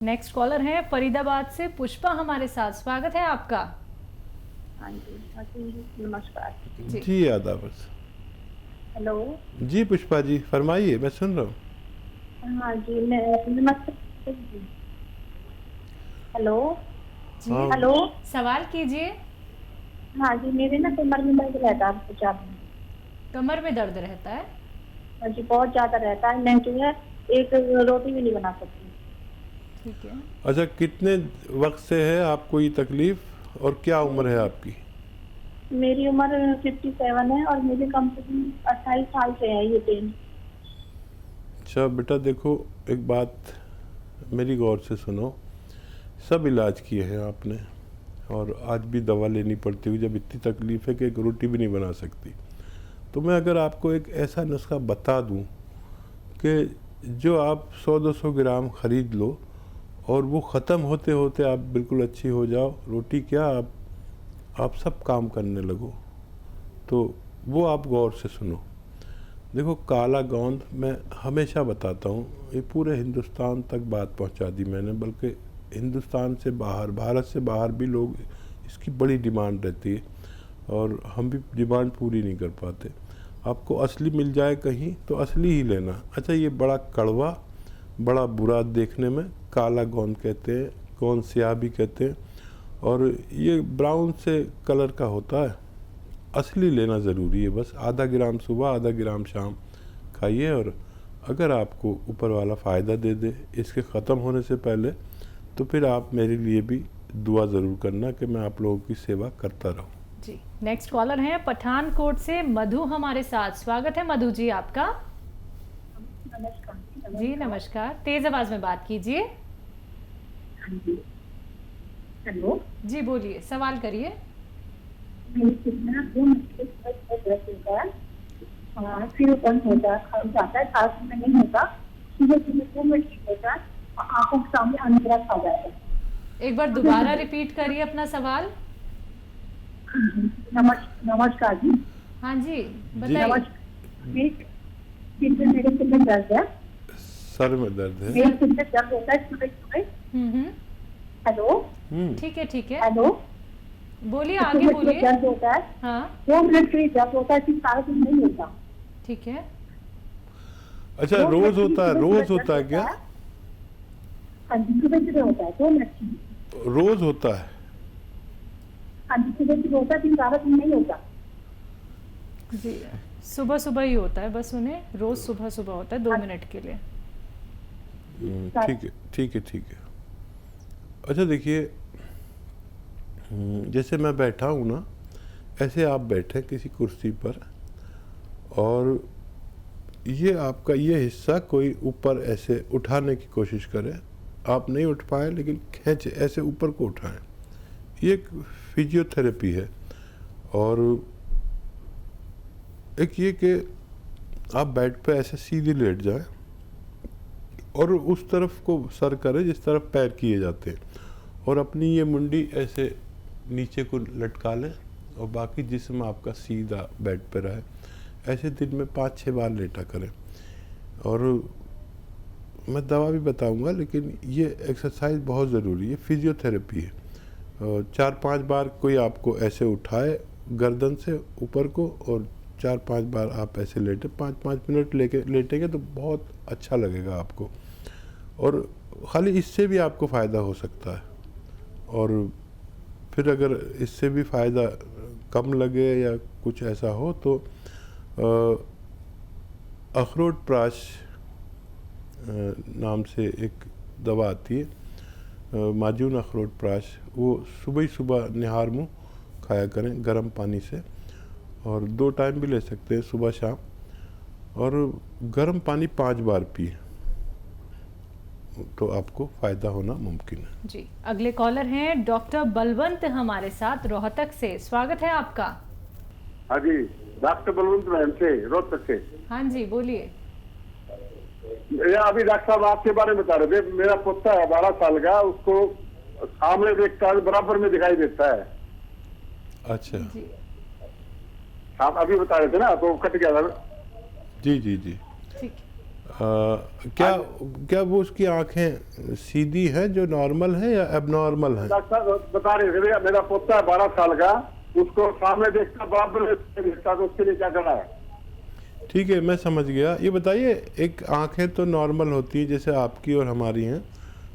Next collar है फरीदाबाद से पुष्पा हमारे साथ। स्वागत है आपका। हाँ जी, नमस्कार जी आदाब। हेलो। जी पुष्पा जी फरमाइए, मैं सुन रहा हूँ। हाँ जी, मैं नमस्ते। हेलो जी हाँ। हेलो। सवाल कीजिए। हाँ जी, मेरे ना कमर में दर्द रहता है बहुत ज्यादा। कमर में दर्द रहता है? हाँ जी, बहुत ज्यादा रहता है। मैं जो है एक रोटी भी नहीं बना सकती। ठीक है। अच्छा, कितने वक्त से है आपको ये तकलीफ और क्या उम्र है आपकी? मेरी उम्र 57 है और मुझे कम से कम 28 साल से है ये पेन। अच्छा बेटा देखो, एक बात मेरी गौर से सुनो। सब इलाज किए हैं आपने और आज भी दवा लेनी पड़ती हुई जब इतनी तकलीफ है कि एक रोटी भी नहीं बना सकती। तो मैं अगर आपको एक ऐसा नुस्खा बता दूं कि जो आप 100-200 ग्राम ख़रीद लो और वो ख़त्म होते होते आप बिल्कुल अच्छी हो जाओ, रोटी क्या आप सब काम करने लगो, तो वो आप गौर से सुनो। देखो काला गोंद मैं हमेशा बताता हूँ, ये पूरे हिंदुस्तान तक बात पहुँचा दी मैंने, बल्कि हिंदुस्तान से बाहर, भारत से बाहर भी लोग इसकी बड़ी डिमांड रहती है और हम भी डिमांड पूरी नहीं कर पाते। आपको असली मिल जाए कहीं तो असली ही लेना। अच्छा, ये बड़ा कड़वा, बड़ा बुरा देखने में, काला गोंद कहते हैं, गोंद स्याह भी कहते हैं, और ये ब्राउन से कलर का होता है। असली लेना ज़रूरी है। बस आधा ग्राम सुबह, आधा ग्राम शाम खाइए और अगर आपको ऊपर वाला फ़ायदा दे दे इसके ख़त्म होने से पहले, तो फिर आप मेरे लिए भी दुआ ज़रूर करना कि मैं आप लोगों की सेवा करता रहूं। जी नेक्स्ट कॉलर है पठानकोट से मधु हमारे साथ। स्वागत है मधु जी आपका। नमस्कार। जी नमस्कार, तेज आवाज में बात कीजिए। हाँ जी। हेलो। जी बोलिए, सवाल करिए। मेरे कितना 2 मिनट दर्द होता है, फिर बंद होता है, खा जाता है, सांस में नहीं होता, सुबह सुबह 2 मिनट ठीक होता है और आंखों के सामने अंधेरा छा जाता है। एक बार दोबारा रिपीट करिए अपना सवाल। नमस्कार जी। हाँ जी जी। बताइए। मेरे सिर में दर्द है। सर में दर्द है? मेरे सिर में दर्द होता है सुबह सुबह। हेलो। ठीक है ठीक है, हेलो। बोलिए आगे बोलिए। दर्द होता है, हाँ 2 मिनट के लिए दर्द होता है, फिर सारा दिन नहीं होता। ठीक है। अच्छा, रोज होता है? रोज होता है क्या? हाँ जी, सुबह सुबह होता है, 2 मिनट के लिए। रोज होता है? हाँ जी, सुबह सुबह होता है, फिर सारा दिन नहीं होता। जी सुबह सुबह ही होता है, बस उन्हें रोज सुबह सुबह होता है 2 मिनट के लिए। ठीक है ठीक है ठीक है। अच्छा देखिए, जैसे मैं बैठा हूँ ना, ऐसे आप बैठे किसी कुर्सी पर और ये आपका ये हिस्सा कोई ऊपर ऐसे उठाने की कोशिश करे, आप नहीं उठ पाए लेकिन खींचे, ऐसे ऊपर को उठाएं। ये एक फिजियोथेरेपी है। और एक ये कि आप बेड पे ऐसे सीधे लेट जाएं और उस तरफ को सर करें जिस तरफ पैर किए जाते हैं, और अपनी ये मुंडी ऐसे नीचे को लटका लें और बाकी जिस्म आपका सीधा बेड पे रहे। ऐसे दिन में 5-6 बार लेटा करें। और मैं दवा भी बताऊंगा, लेकिन ये एक्सरसाइज बहुत ज़रूरी है, फिजियोथेरेपी है। 4-5 बार कोई आपको ऐसे उठाए गर्दन से ऊपर को और 4-5 बार आप ऐसे लेटे, 5-5 मिनट लेटेंगे तो बहुत अच्छा लगेगा आपको। और ख़ाली इससे भी आपको फ़ायदा हो सकता है। और फिर अगर इससे भी फ़ायदा कम लगे या कुछ ऐसा हो तो अखरोट प्राश नाम से एक दवा आती है, माजून अखरोट प्राश, वो सुबह ही सुबह निहार मुँह खाया करें गर्म पानी से, और 2 टाइम भी ले सकते हैं, सुबह शाम। और गर्म पानी 5 बार पिए तो आपको फ़ायदा होना मुमकिन है। जी अगले कॉलर हैं डॉक्टर बलवंत हमारे साथ रोहतक से। स्वागत है आपका। हाँ जी, डॉक्टर बलवंत मैम से, रोहतक से। हाँ जी बोलिए। अभी डॉक्टर साहब आपके बारे में बता रहे थे। मेरा पोता है 12 साल का, उसको सामने देखता है, बराबर में दिखाई देता है। अच्छा जी आप अभी बता रहे थे ना, तो कट गया था। जी जी जी। ठीक। क्या क्या वो उसकी आंखें सीधी है जो नॉर्मल है या एबनॉर्मल है? डॉक्टर साहब बता रहे थे, मेरा पोता है 12 साल का, उसको सामने देखता बराबर में देखता, तो उसके लिए क्या करना है? ठीक है, मैं समझ गया। ये बताइए, एक आंखें तो नॉर्मल होती है जैसे आपकी और हमारी हैं,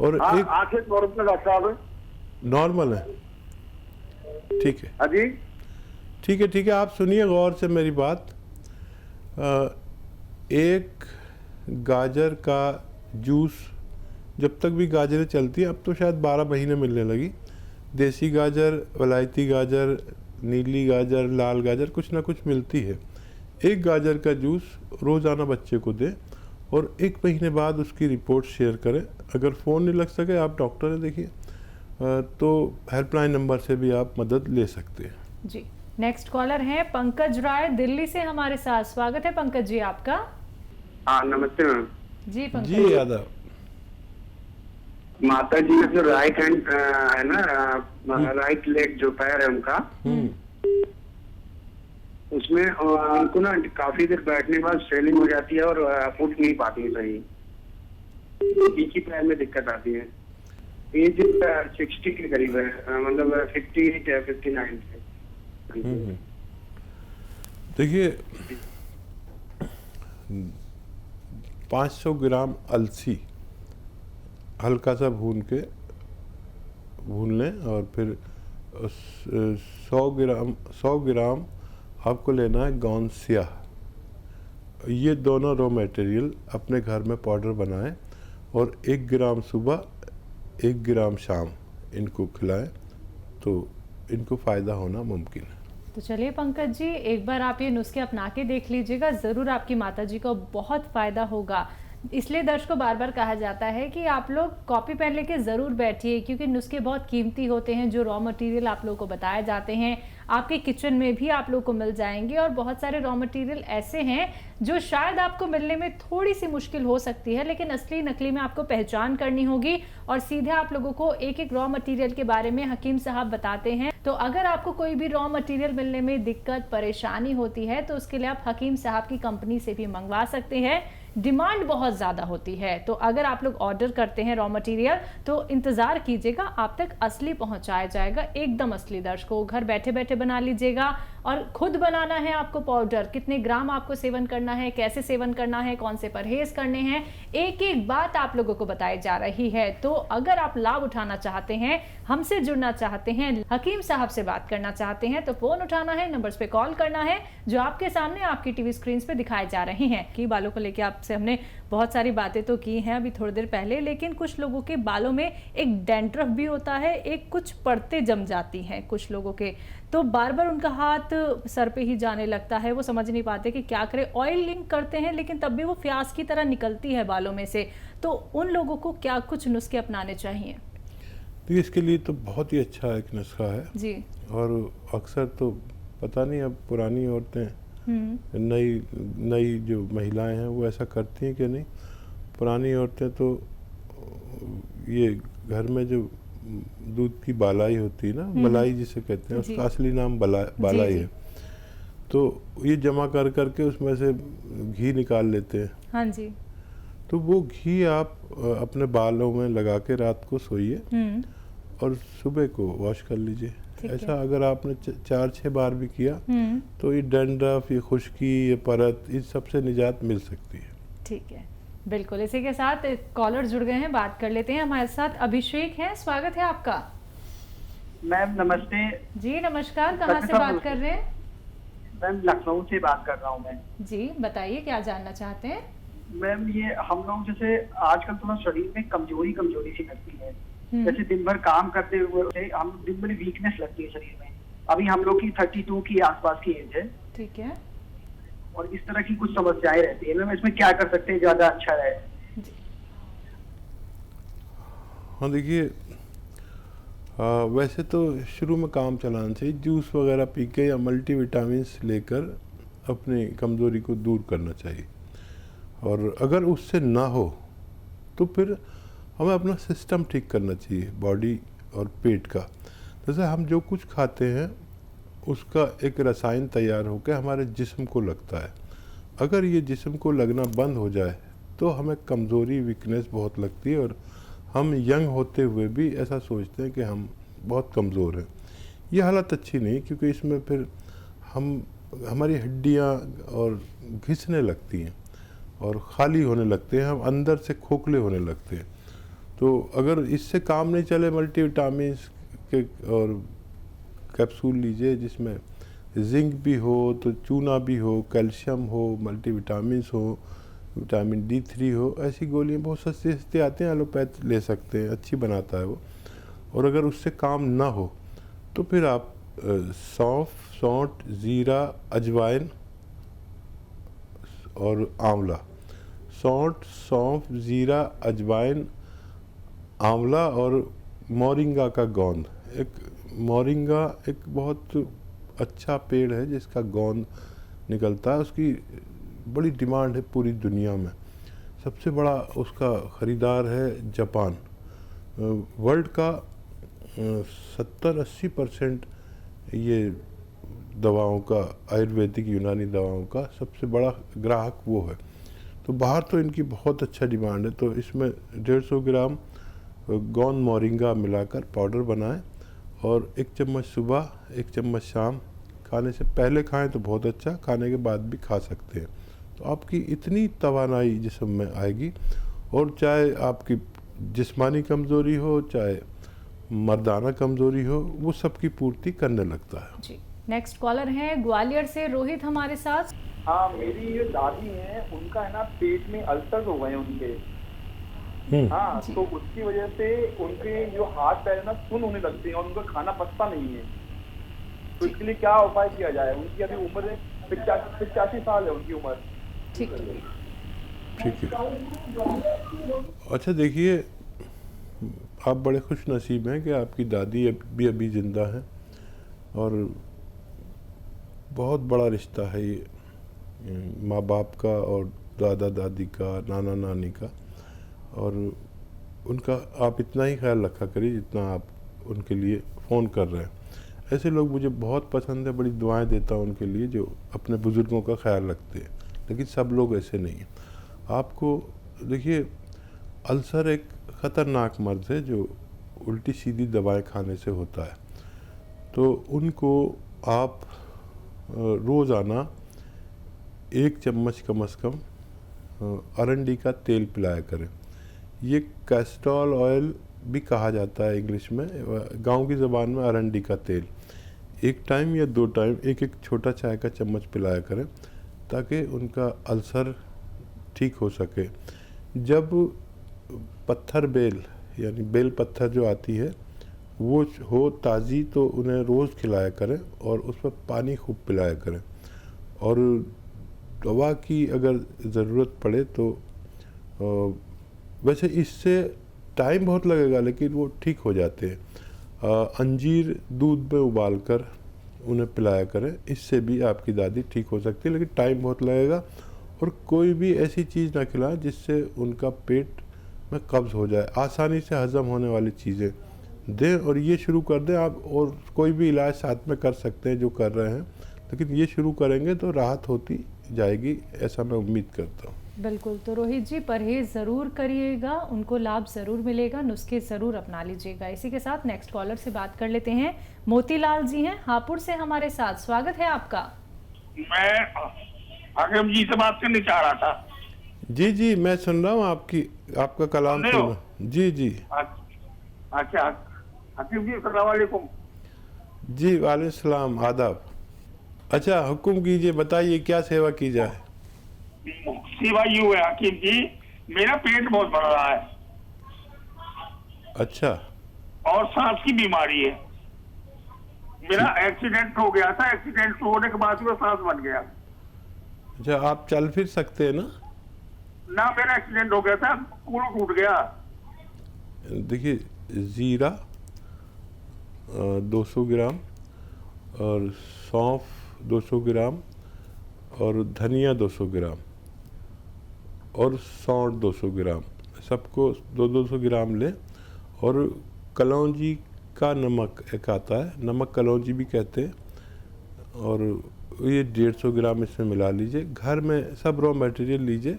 और हाँ, एक आंखें नॉर्मल डॉक्टर साहब। नॉर्मल है। ठीक है, हाँ जी। ठीक है, ठीक है, आप सुनिए गौर से मेरी बात। एक गाजर का जूस, जब तक भी गाजरें चलती हैं, अब तो शायद 12 महीने मिलने लगी, देसी गाजर, वलायती गाजर, नीली गाजर, लाल गाजर, कुछ ना कुछ मिलती है। एक गाजर का जूस रोज़ाना बच्चे को दें और 1 महीने बाद उसकी रिपोर्ट शेयर करें। अगर फ़ोन नहीं लग सके, आप डॉक्टर से देखिए, तो हेल्पलाइन नंबर से भी आप मदद ले सकते हैं। जी, नेक्स्ट कॉलर हैं पंकज राय दिल्ली से हमारे साथ। स्वागत है पंकज जी आपका। हाँ नमस्ते मैम। जी पंकज जी यादव, माता जी का जो राइट हैंड है ना, राइट लेग जो पैर है उनका, उसमें उनको ना काफी देर बैठने के बाद स्वेलिंग हो जाती है और उठ नहीं पाती है सही, एक ही पैर में दिक्कत आती है। एज 60 के करीब है, मतलब 58 या 59 है। देखिए 500 ग्राम अलसी हल्का सा भून लें, और फिर 100 ग्राम आपको लेना है गौन स्याह। ये दोनों रॉ मटेरियल अपने घर में पाउडर बनाएं और 1 ग्राम सुबह 1 ग्राम शाम इनको खिलाएं, तो इनको फ़ायदा होना मुमकिन है। तो चलिए पंकज जी, एक बार आप ये नुस्खे अपना के देख लीजिएगा, ज़रूर आपकी माता जी को बहुत फ़ायदा होगा। इसलिए दर्शकों बार बार कहा जाता है कि आप लोग कॉपी पेन लेके ज़रूर बैठिए, क्योंकि नुस्खे बहुत कीमती होते हैं। जो रॉ मटेरियल आप लोगों को बताए जाते हैं आपके किचन में भी आप लोग को मिल जाएंगे, और बहुत सारे रॉ मटेरियल ऐसे हैं जो शायद आपको मिलने में थोड़ी सी मुश्किल हो सकती है, लेकिन असली नकली में आपको पहचान करनी होगी। और सीधे आप लोगों को एक एक रॉ मटेरियल के बारे में हकीम साहब बताते हैं। तो अगर आपको कोई भी रॉ मटेरियल मिलने में दिक्कत परेशानी होती है, तो उसके लिए आप हकीम साहब की कंपनी से भी मंगवा सकते हैं। डिमांड बहुत ज़्यादा होती है, तो अगर आप लोग ऑर्डर करते हैं रॉ मटेरियल तो इंतज़ार कीजिएगा, आप तक असली पहुंचाया जाएगा, एकदम असली। दर्शकों घर बैठे बैठे बना लीजिएगा, और खुद बनाना है आपको पाउडर, कितने ग्राम आपको सेवन करना है, कैसे सेवन करना है, कौन से परहेज करने हैं, एक एक बात आप लोगों को बताई जा रही है। तो अगर आप लाभ उठाना चाहते हैं, हमसे जुड़ना चाहते हैं, हकीम साहब से बात करना चाहते हैं, तो फोन उठाना है, नंबर्स पे कॉल करना है जो आपके सामने आपकी टीवी स्क्रीन पे दिखाए जा रहे हैं। कि बालों को लेकर आपसे हमने बहुत सारी बातें तो की हैं अभी थोड़ी देर पहले, लेकिन कुछ लोगों के बालों में एक डैंड्रफ भी होता है, एक कुछ परतें जम जाती हैं कुछ लोगों के, तो बार बार उनका हाथ सर पे ही जाने लगता है, वो समझ नहीं पाते कि क्या करें। ऑयलिंग करते हैं लेकिन तब भी वो फ्यास की तरह निकलती है बालों में से, तो उन लोगों को क्या कुछ नुस्खे अपनाने चाहिए? देखिए, इसके लिए तो बहुत ही अच्छा एक नुस्खा है जी। और अक्सर तो पता नहीं अब पुरानी औरतें, नई जो महिलाएं हैं वो ऐसा करती हैं कि नहीं। पुरानी औरतें तो ये घर में जो दूध की बालाई होती है ना, मलाई जिसे कहते हैं, उसका असली नाम बालाई है, तो ये जमा कर करके उसमें से घी निकाल लेते हैं। हाँ जी। तो वो घी आप अपने बालों में लगा के रात को सोइए और सुबह को वॉश कर लीजिए। ऐसा अगर आपने 4-6 बार भी किया तो ये डैंड्रफ, ये खुश्की, ये परत, इस सबसे निजात मिल सकती है। ठीक है, बिल्कुल। इसी के साथ कॉलर जुड़ गए हैं, बात कर लेते हैं। हमारे साथ अभिषेक हैं, स्वागत है आपका। मैम नमस्ते। जी नमस्कार, कहाँ से बात कर रहे हैं? मैम लखनऊ से बात कर रहा हूँ मैं। जी बताइए, क्या जानना चाहते हैं? मैम ये हम लोग जैसे आजकल थोड़ा शरीर में कमजोरी सी लगती है, जैसे दिन भर काम करते हुए हम दिन भर वीकनेस लगती है शरीर में। अभी हम लोग की 32 की आसपास की एज है। ठीक है। और इस तरह की कुछ समस्याएं रहती है, मैम इसमें क्या कर सकते हैं ज्यादा अच्छा रहे? हाँ देखिए, वैसे तो शुरू में काम चलाना चाहिए, जूस वगैरह पी के या मल्टीविटामिन्स लेकर अपनी कमज़ोरी को दूर करना चाहिए। और अगर उससे ना हो तो फिर हमें अपना सिस्टम ठीक करना चाहिए, बॉडी और पेट का। जैसे हम जो कुछ खाते हैं उसका एक रसायन तैयार होकर हमारे जिस्म को लगता है। अगर ये जिस्म को लगना बंद हो जाए तो हमें कमज़ोरी वीकनेस बहुत लगती है और हम यंग होते हुए भी ऐसा सोचते हैं कि हम बहुत कमज़ोर हैं। ये हालत अच्छी नहीं, क्योंकि इसमें फिर हमारी हड्डियाँ और घिसने लगती हैं और ख़ाली होने लगते हैं, हम अंदर से खोखले होने लगते हैं। तो अगर इससे काम नहीं चले, मल्टीविटामिन्स के और कैप्सूल लीजिए जिसमें जिंक भी हो, तो चूना भी हो, कैल्शियम हो, मल्टीविटामिन्स हो, विटामिन D3 हो, ऐसी गोलियाँ बहुत सस्ती सस्ती आती हैं, एलोपैथ ले सकते हैं, अच्छी बनाता है वो। और अगर उससे काम ना हो तो फिर आप सौंफ, सौंठ, ज़ीरा, अजवाइन और आंवला, सौंठ, सौंफ, ज़ीरा, अजवाइन, आंवला और मोरिंगा का गोंद। मोरिंगा एक बहुत अच्छा पेड़ है जिसका गोंद निकलता है, उसकी बड़ी डिमांड है पूरी दुनिया में। सबसे बड़ा उसका ख़रीदार है जापान। वर्ल्ड का 70-80% ये दवाओं का, आयुर्वेदिक यूनानी दवाओं का सबसे बड़ा ग्राहक वो है। तो बाहर तो इनकी बहुत अच्छा डिमांड है। तो इसमें 150 ग्राम गोंद मोरिंगा मिलाकर पाउडर बनाएं और 1 चम्मच सुबह, 1 चम्मच शाम, खाने से पहले खाएं तो बहुत अच्छा, खाने के बाद भी खा सकते हैं। तो आपकी इतनी तवानाई जिस्म में आएगी, और चाहे आपकी जिस्मानी कमज़ोरी हो, चाहे मर्दाना कमज़ोरी हो, वो सबकी पूर्ति करने लगता है। जी, नेक्स्ट कॉलर हैं ग्वालियर से रोहित हमारे साथ। हाँ, मेरी ये दादी हैं, उनका है ना पेट में अल्सर हो गए उनके। हाँ, तो उसकी वजह से उनके जो हाथ पैर ना सुन्न होने लगते हैं और उनका खाना पचता नहीं है। तो इसके लिए क्या उपाय किया जाए? उनकी अभी उम्र 85 साल है उनकी उम्र। ठीक है, ठीक है। अच्छा देखिए, आप बड़े खुश नसीब हैं कि आपकी दादी अभी ज़िंदा हैं, और बहुत बड़ा रिश्ता है ये माँ बाप का और दादा दादी का, नाना नानी का। और उनका आप इतना ही ख्याल रखा करिए जितना आप उनके लिए फ़ोन कर रहे हैं। ऐसे लोग मुझे बहुत पसंद है, बड़ी दुआएं देता हूँ उनके लिए जो अपने बुज़ुर्गों का ख्याल रखते हैं, लेकिन सब लोग ऐसे नहीं हैं। आपको देखिए, अल्सर एक ख़तरनाक मर्ज़ है जो उल्टी सीधी दवाएं खाने से होता है। तो उनको आप रोज़ाना 1 चम्मच कम से कम अरंडी का तेल पिलाया करें। ये कैस्ट्रॉल ऑयल भी कहा जाता है इंग्लिश में, गांव की ज़बान में अरंडी का तेल। 1 टाइम या 2 टाइम 1-1 छोटा चाय का चम्मच पिलाया करें, ताकि उनका अल्सर ठीक हो सके। जब पत्थर बेल यानी बेल पत्थर जो आती है वो हो ताज़ी, तो उन्हें रोज़ खिलाया करें और उस पर पानी खूब पिलाया करें। और दवा की अगर ज़रूरत पड़े तो वैसे इससे टाइम बहुत लगेगा, लेकिन वो ठीक हो जाते हैं। अंजीर दूध में उबाल कर उन्हें पिलाया करें, इससे भी आपकी दादी ठीक हो सकती है, लेकिन टाइम बहुत लगेगा। और कोई भी ऐसी चीज़ ना खिलाएं जिससे उनका पेट में कब्ज़ हो जाए। आसानी से हज़म होने वाली चीज़ें दें और ये शुरू कर दें आप। और कोई भी इलाज साथ में कर सकते हैं जो कर रहे हैं, लेकिन ये शुरू करेंगे तो राहत होती जाएगी, ऐसा मैं उम्मीद करता हूँ। बिल्कुल। तो रोहित जी, परहेज ज़रूर करिएगा, उनको लाभ ज़रूर मिलेगा, नुस्खे ज़रूर अपना लीजिएगा। इसी के साथ नेक्स्ट कॉलर से बात कर लेते हैं। मोतीलाल जी हैं हापुड़ से हमारे साथ, स्वागत है आपका। मैं हाकिम जी से बात करनी चाह रहा था। जी जी, मैं सुन रहा हूँ आपका कलाम सुन रहा हूँ। जी जी। अच्छा हाकिम जी, अस्सलाम वालेकुम। जी वालेकुम सलाम, आदाब। अच्छा, हुक्म कीजिए, बताइए क्या सेवा की जाए। सेवा यूँ है हाकिम जी, मेरा पेट बहुत बढ़ रहा है। अच्छा। और सांस की बीमारी है। मेरा एक्सीडेंट हो गया था, एक्सीडेंट होने के बाद में सांस बन गया। अच्छा, आप चल फिर सकते हैं ना? ना, मेरा एक्सीडेंट हो गया था, कूल टूट गया। देखिए, ज़ीरा 200 ग्राम और सौंफ 200 ग्राम और धनिया 200 ग्राम और सौंठ 200 ग्राम, सबको 200 ग्राम लें। और कलौंजी का नमक एक आता है, नमक कलौंजी भी कहते हैं, और ये 150 ग्राम इसमें मिला लीजिए। घर में सब रॉ मटेरियल लीजिए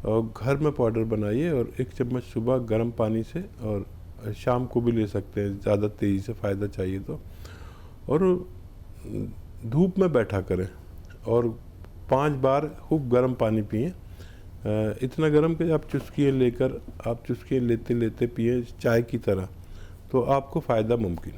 और घर में पाउडर बनाइए और 1 चम्मच सुबह गर्म पानी से, और शाम को भी ले सकते हैं ज़्यादा तेज़ी से फ़ायदा चाहिए तो। और धूप में बैठा करें और 5 बार खूब गर्म पानी पिएं, इतना गर्म कि आप चुस्कियाँ लेते लेते पिएं चाय की तरह, तो आपको फ़ायदा मुमकिन है।